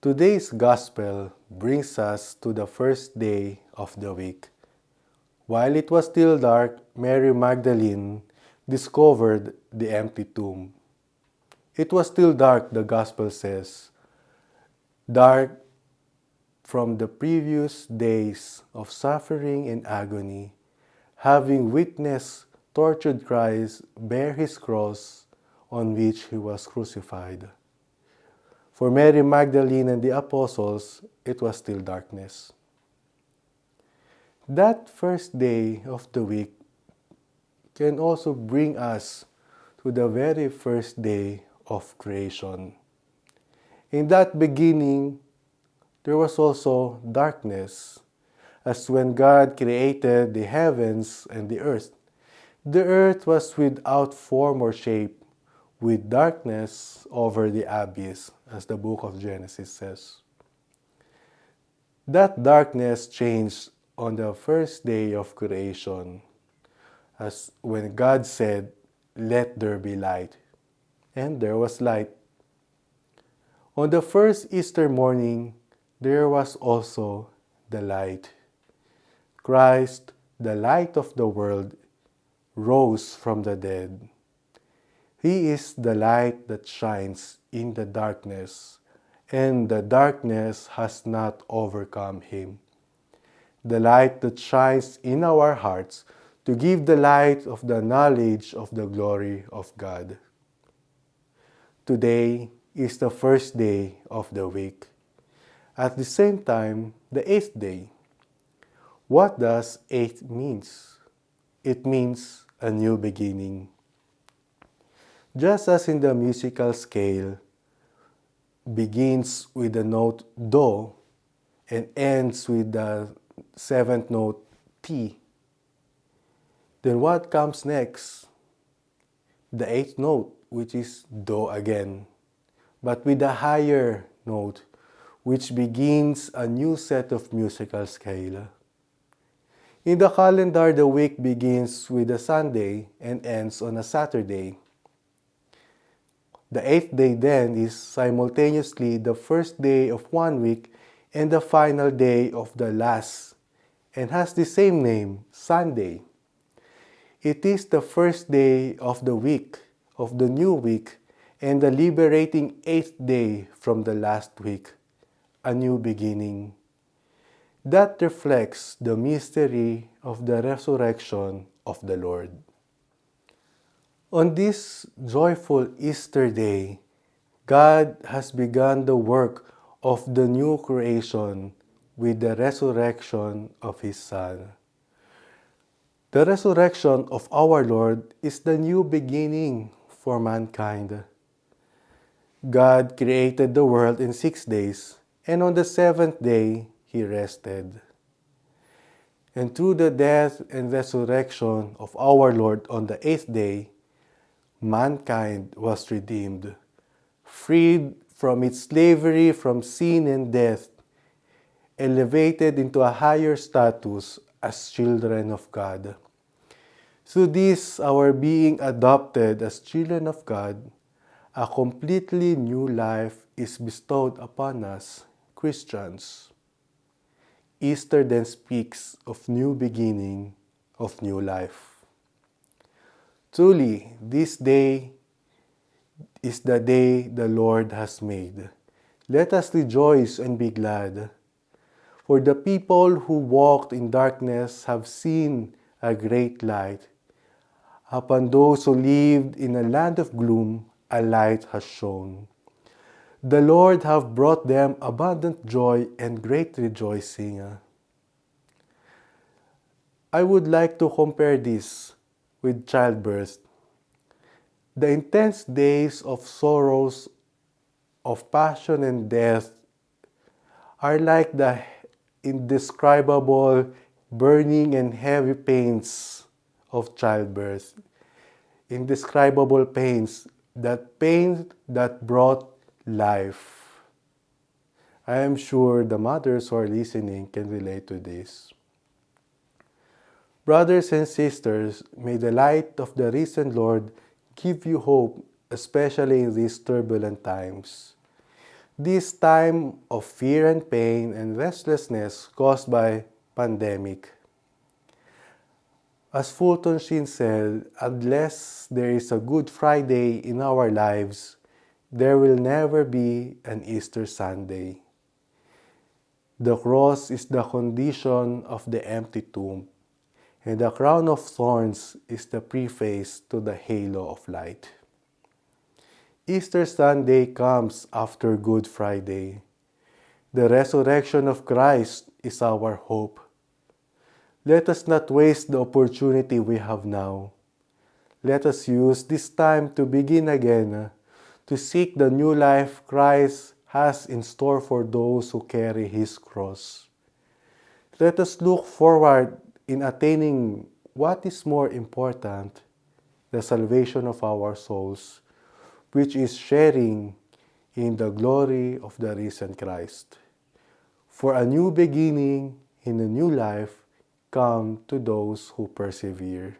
Today's Gospel brings us to the first day of the week. While it was still dark, Mary Magdalene discovered the empty tomb. It was still dark, the Gospel says, dark from the previous days of suffering and agony, having witnessed tortured Christ bear his cross on which he was crucified. For Mary Magdalene and the apostles, it was still darkness. That first day of the week can also bring us to the very first day of creation. In that beginning, there was also darkness, as when God created the heavens and the earth. The earth was without form or shape, with darkness over the abyss, as the book of Genesis says. That darkness changed on the first day of creation, as when God said, "Let there be light," and there was light. On the first Easter morning, there was also the light. Christ, the light of the world, rose from the dead. He is the light that shines in the darkness, and the darkness has not overcome him. The light that shines in our hearts to give the light of the knowledge of the glory of God. Today is the first day of the week. At the same time, the eighth day. What does eighth means? It means a new beginning. Just as in the musical scale, begins with the note Do and ends with the seventh note T. Then what comes next? The eighth note, which is Do again, but with a higher note, which begins a new set of musical scale. In the calendar, the week begins with a Sunday and ends on a Saturday. The eighth day then is simultaneously the first day of one week and the final day of the last, and has the same name, Sunday. It is the first day of the week, of the new week, and the liberating eighth day from the last week, a new beginning. That reflects the mystery of the resurrection of the Lord. On this joyful Easter day, God has begun the work of the new creation with the resurrection of His Son. The resurrection of our Lord is the new beginning for mankind. God created the world in 6 days, and on the seventh day, He rested. And through the death and resurrection of our Lord on the eighth day, mankind was redeemed, freed from its slavery from sin and death, elevated into a higher status as children of God. Through this, our being adopted as children of God, a completely new life is bestowed upon us, Christians. Easter then speaks of new beginning, of new life. Truly, this day is the day the Lord has made. Let us rejoice and be glad. For the people who walked in darkness have seen a great light. Upon those who lived in a land of gloom, a light has shone. The Lord hath brought them abundant joy and great rejoicing. I would like to compare this with childbirth. The intense days of sorrows, of passion and death are like the indescribable, burning and heavy pains of childbirth. Indescribable pains, that pain that brought life. I am sure the mothers who are listening can relate to this. Brothers and sisters, may the light of the risen Lord give you hope, especially in these turbulent times. This time of fear and pain and restlessness caused by pandemic. As Fulton Sheen said, unless there is a Good Friday in our lives, there will never be an Easter Sunday. The cross is the condition of the empty tomb, and the crown of thorns is the preface to the halo of light. Easter Sunday comes after Good Friday. The resurrection of Christ is our hope. Let us not waste the opportunity we have now. Let us use this time to begin again, to seek the new life Christ has in store for those who carry His cross. Let us look forward in attaining what is more important, the salvation of our souls, which is sharing in the glory of the risen Christ. For a new beginning in a new life come to those who persevere.